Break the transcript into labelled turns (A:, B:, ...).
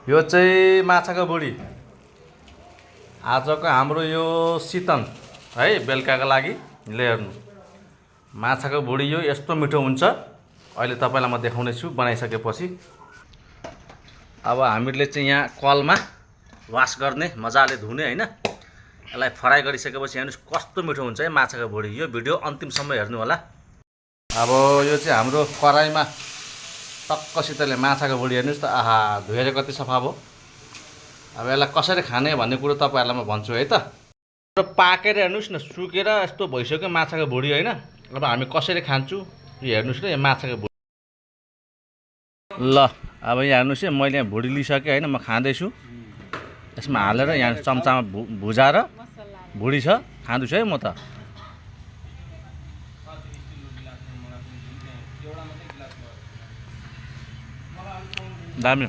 A: यो चाहिँ माछाको बुढी आजको हाम्रो यो शीतन है बेलुकाको लागि ले हेर्नु माछाको बुढी यो यस्तो मिठो हुन्छ। अहिले तपाईँलाई म देखाउने छु बनाइसकेपछि। अब हामीले चाहिँ यहाँ कलमा वास गर्ने मजाले धुने हैन, यसलाई फ्राई गरिसकेपछि हेर्नुस् कस्तो मिठो हुन्छ है माछाको बुढी। यो भिडियो अन्तिमसम्म हेर्नु होला। अब यो चाहिँ हाम्रो कराईमा टक्कसितले माछाको बुढी हेर्नुस् त, आहा धोएर कति सफा भयो। अब यसलाई कसरी खाने भन्ने कुरो तपाईँहरूलाई म भन्छु है त। पाकेर हेर्नुस् न, सुकेर यस्तो भइसक्यो माछाको बुढी हैन। अब हामी कसरी खान्छौँ यो हेर्नुस् न, यो माछाको बुढी। ल अब यहाँ हेर्नुस् है, मैले यहाँ भुडी लिइसकेँ हैन, म खाँदैछु। यसमा हालेर यहाँ चम्चामा भुजाएर भुडी छ, खाँदैछु है म त। दामी।